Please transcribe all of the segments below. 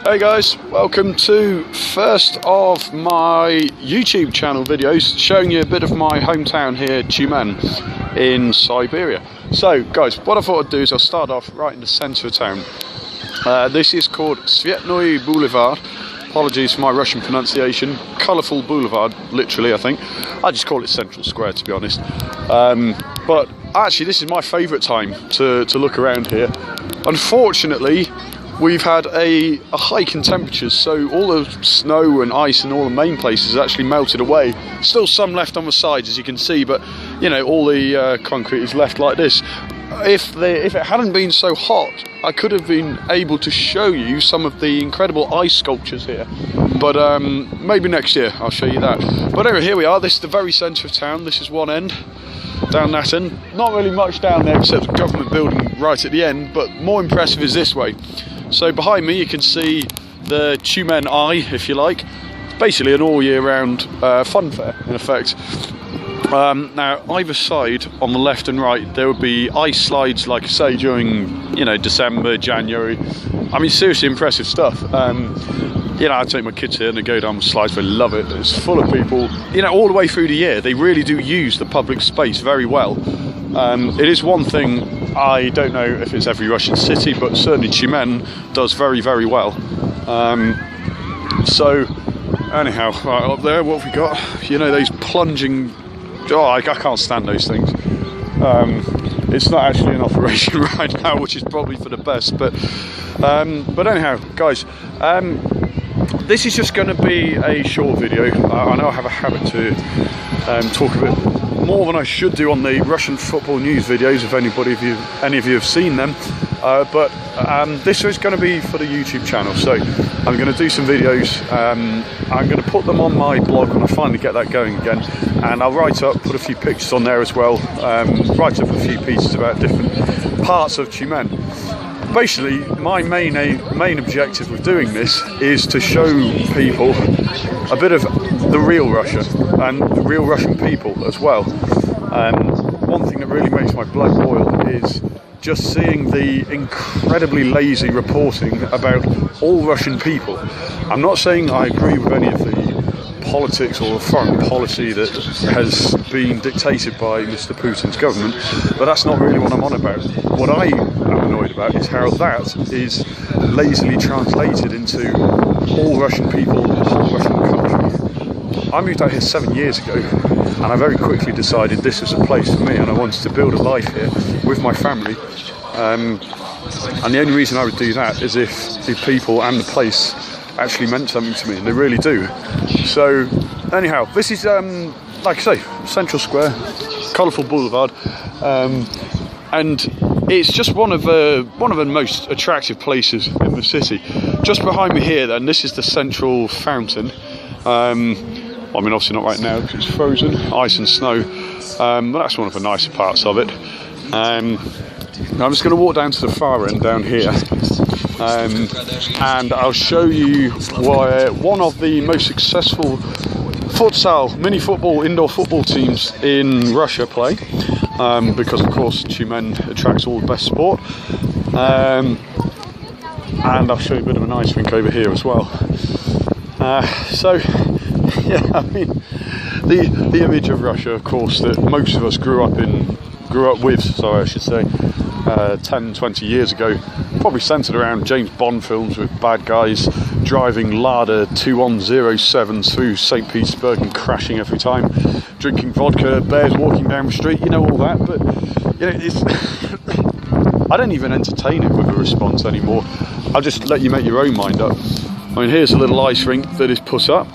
Hey guys, welcome to first of my YouTube channel videos showing you a bit of my hometown here, Tyumen in Siberia. So guys, what I thought I'd do is I'll start off right in the centre of town. This is called Cветной Boulevard. Apologies for my Russian pronunciation. Colourful Boulevard, literally, I think. I just call it Central Square, to be honest. But actually, this is my favourite time to look around here. Unfortunately, we've had a hike in temperatures, so all the snow and ice in all the main places actually melted away. Still some left on the sides, as you can see, but you know, all the concrete is left like this. If it hadn't been so hot, I could have been able to show you some of the incredible ice sculptures here, but maybe next year I'll show you that. But anyway, here we are. This is the very centre of town. This is one end. Down that end, not really much down there except the government building right at the end, but more impressive is this way. So behind me you can see the Tyumen Eye, if you like. It's basically an all year round fun fair in effect. Now either side on the left and right there would be ice slides, like I say, during, you know, December, January. I mean, seriously impressive stuff. You know, I take my kids here and they go down the slides, they love it. It's full of people, you know, all the way through the year. They really do use the public space very well. It is one thing, I don't know if it's every Russian city, but certainly Tyumen does very, very well. So, anyhow, right up there, what have we got? You know, those plunging, oh, I can't stand those things. It's not actually in operation right now, which is probably for the best, but anyhow, guys, this is just going to be a short video. I know I have a habit to talk a bit more than I should do on the Russian football news videos, if any of you have seen them. But this is going to be for the YouTube channel, so I'm going to do some videos. I'm going to put them on my blog when I finally get that going again, and I'll put a few pictures on there as well, write up a few pieces about different parts of Tyumen. Basically, my main objective with doing this is to show people a bit of the real Russia and the real Russian people as well. One thing that really makes my blood boil is just seeing the incredibly lazy reporting about all Russian people. I'm not saying I agree with any of the politics or foreign policy that has been dictated by Mr. Putin's government, but that's not really what I'm on about. What I am annoyed about is how that is lazily translated into all Russian people, the whole Russian country. I moved out here 7 years ago, and I very quickly decided this was a place for me, and I wanted to build a life here with my family. And the only reason I would do that is if the people and the place actually meant something to me, and they really do. So anyhow, this is like I say, Central Square, Colourful Boulevard, and it's just one of the most attractive places in the city. Just behind me here then, this is the central fountain. I mean, obviously not right now because it's frozen, ice and snow, but that's one of the nicer parts of it. Now I'm just going to walk down to the far end down here, and I'll show you why one of the most successful futsal, mini football, indoor football teams in Russia play, because of course Tyumen attracts all the best sport, and I'll show you a bit of an ice rink over here as well. So yeah, I mean, the image of Russia, of course, that most of us grew up with, sorry, I should say, 10-20 years ago, probably centred around James Bond films with bad guys driving Lada 2107s through St. Petersburg and crashing every time, drinking vodka, bears walking down the street, you know, all that. But you know, it's I don't even entertain it with a response anymore. I'll just let you make your own mind up. I mean, here's a little ice rink that is put up.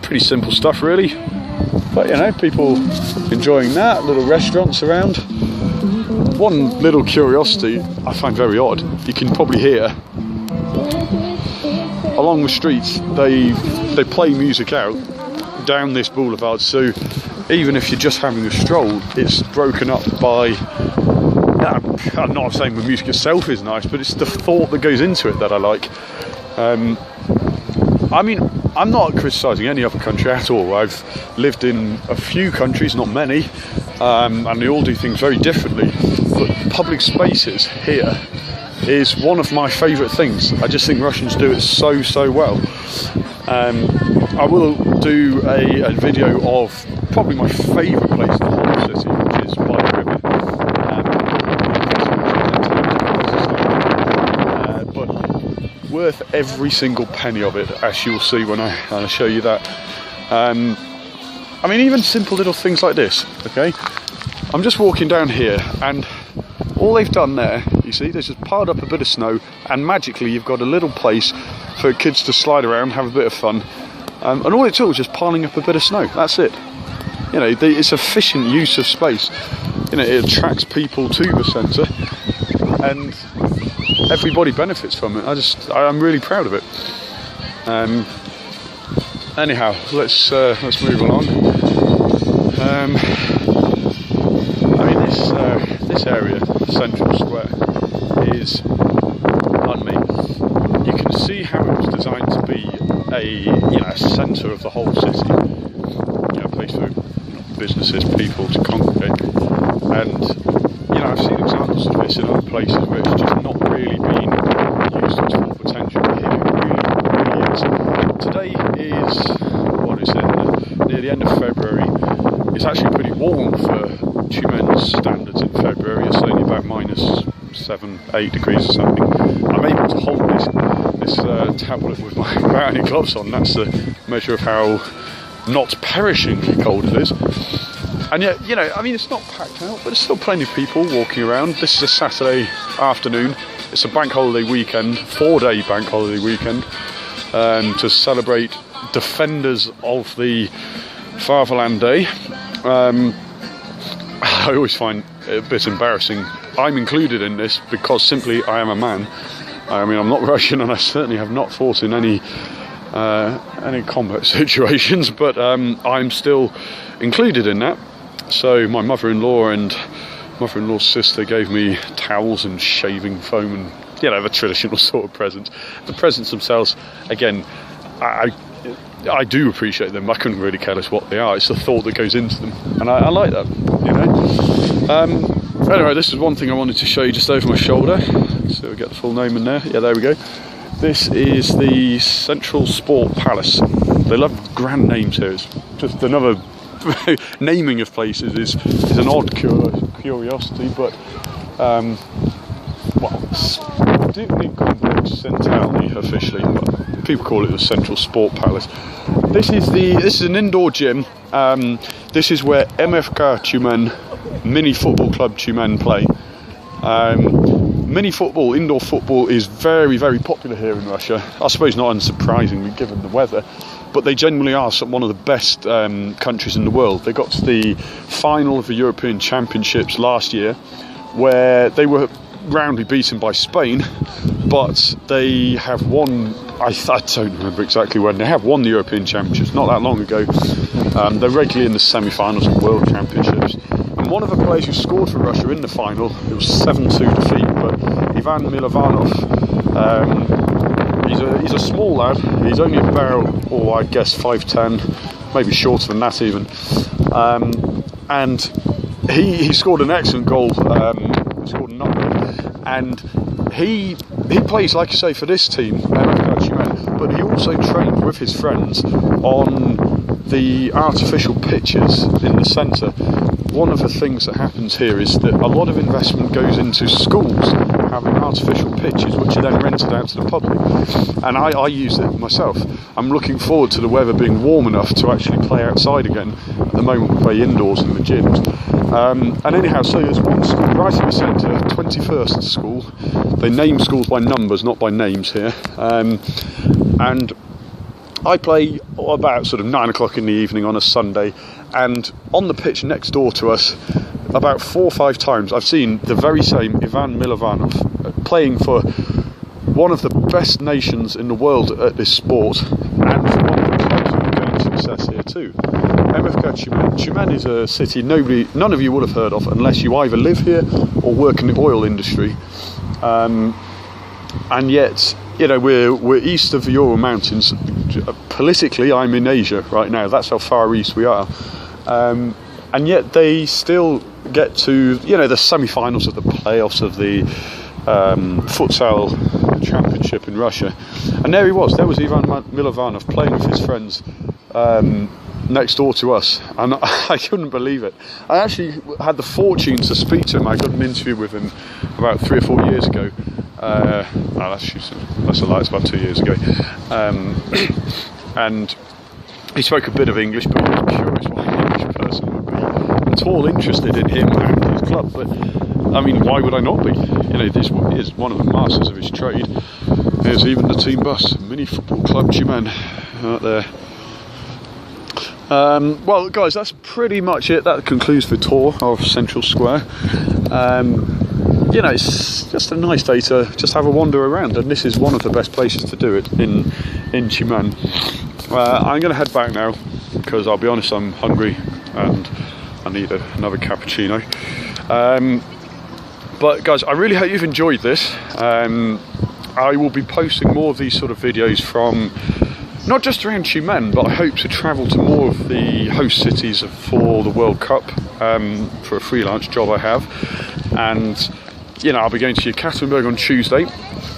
Pretty simple stuff, really. But you know, people enjoying that. Little restaurants around. One little curiosity I find very odd, you can probably hear along the streets they play music out down this boulevard, so even if you're just having a stroll, it's broken up by, I'm not saying the music itself is nice, but it's the thought that goes into it that I like. I mean, I'm not criticising any other country at all. I've lived in a few countries, not many, and they all do things very differently. But public spaces here is one of my favourite things. I just think Russians do it so well. I will do a video of probably my favourite place in the whole city, which is by the river. But worth every single penny of it, as you'll see when I show you that. I mean, even simple little things like this, okay? I'm just walking down here, and all they've done there, you see, they've just piled up a bit of snow, and magically you've got a little place for kids to slide around, have a bit of fun. And all it took was just piling up a bit of snow, that's it. You know, it's efficient use of space. You know, it attracts people to the centre, and everybody benefits from it. I'm really proud of it. Anyhow, let's move along. I mean, this area, Central Square, is unreal. You can see how it was designed to be a centre of the whole city. You know, a place for businesses, people to congregate. And I've seen examples of this in other places where it's just not really been used to its full potential. Here it really is. Today is, what is it, near the end of February. It's actually pretty warm for Tyumen standards in February. It's only about -7, 8 degrees or something. I'm able to hold this tablet with my brownie gloves on. That's the measure of how not perishing cold it is. And yet, I mean, it's not packed out, but there's still plenty of people walking around. This is a Saturday afternoon. It's a bank holiday weekend, 4-day bank holiday weekend, to celebrate Defenders of the Fatherland Day. I always find it a bit embarrassing. I'm included in this because simply I am a man. I mean, I'm not Russian, and I certainly have not fought in any combat situations, but I'm still included in that. So my mother-in-law and mother-in-law's sister gave me towels and shaving foam and, the traditional sort of presents. The presents themselves, again, I do appreciate them. I couldn't really care less what they are. It's the thought that goes into them, and I like that, Anyway, this is one thing I wanted to show you just over my shoulder. So we get the full name in there. Yeah, there we go. This is the Central Sport Palace. They love grand names here. It's just another naming of places is an odd curiosity, but Sportivny Complex Centralny officially, but people call it the Central Sport Palace. This is an indoor gym. This is where MFK Tyumen, Mini Football Club Tyumen, play. Mini football, indoor football, is very, very popular here in Russia. I suppose not unsurprisingly given the weather, but they generally are one of the best countries in the world. They got to the final of the European Championships last year, where they were roundly beaten by Spain, but they have won, I don't remember exactly when, they have won the European Championships not that long ago. They're regularly in the semi-finals of World Championships. And one of the players who scored for Russia in the final, it was 7-2 defeat, but Ivan Milovanov, he's a small lad. He's only about, I guess 5'10", maybe shorter than that even. And he scored an excellent goal. He scored a number, and he plays, like you say, for this team, but he also trained with his friends on the artificial pitches in the centre. One of the things that happens here is that a lot of investment goes into schools having artificial pitches which are then rented out to the public, and I use it myself. I'm looking forward to the weather being warm enough to actually play outside again. At the moment we play indoors in the gyms. And anyhow, so there's one school right in the centre, 21st school. They name schools by numbers, not by names here. And I play about sort of 9 o'clock in the evening on a Sunday, and on the pitch next door to us, about 4 or 5 times, I've seen the very same Ivan Milovanov playing for one of the best nations in the world at this sport, and for one of the clubs that are getting success here too. MFK Tyumen. Tyumen is a city none of you would have heard of unless you either live here or work in the oil industry, and yet, we're east of the Ural Mountains. Politically, I'm in Asia right now. That's how far east we are. And yet they still get to, the semi-finals of the playoffs of the futsal championship in Russia, and there he was. There was Ivan Milovanov playing with his friends next door to us, and I couldn't believe it. I actually had the fortune to speak to him. I got an interview with him about 3 or 4 years ago. That's a lie, it's about 2 years ago. And he spoke a bit of English, but I was curious why an English person would be at all interested in him and his club. But I mean, why would I not be? You know, this is one of the masters of his trade. There's even the team bus, mini football club Tyumen out there. Well, guys, that's pretty much it. That concludes the tour of Central Square. You know, it's just a nice day to just have a wander around, and this is one of the best places to do it in Tyumen. I'm going to head back now because I'll be honest, I'm hungry and I need another cappuccino. But guys, I really hope you've enjoyed this. I will be posting more of these sort of videos from not just around Tyumen, but I hope to travel to more of the host cities for the World Cup for a freelance job I have. And you know, I'll be going to Yekaterinburg on Tuesday.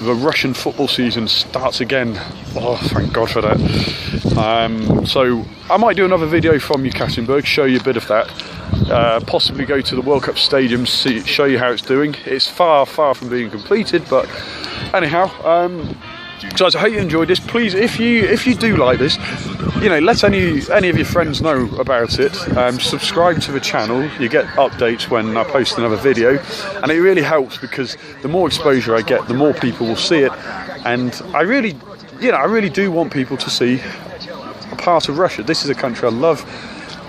The Russian football season starts again. Oh, thank God for that. So I might do another video from Yekaterinburg, show you a bit of that. Possibly go to the World Cup stadium, show you how it's doing. It's far, far from being completed, but anyhow, guys, I hope you enjoyed this. Please, if you do like this, you know, let any of your friends know about it. Subscribe to the channel. You get updates when I post another video, and it really helps because the more exposure I get, the more people will see it. And I really do want people to see a part of Russia. This is a country I love,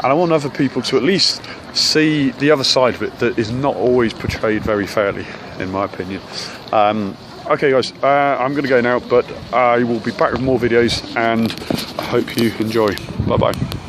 and I want other people to at least see the other side of it that is not always portrayed very fairly, in my opinion. Okay guys, I'm going to go now, but I will be back with more videos, and I hope you enjoy. Bye bye.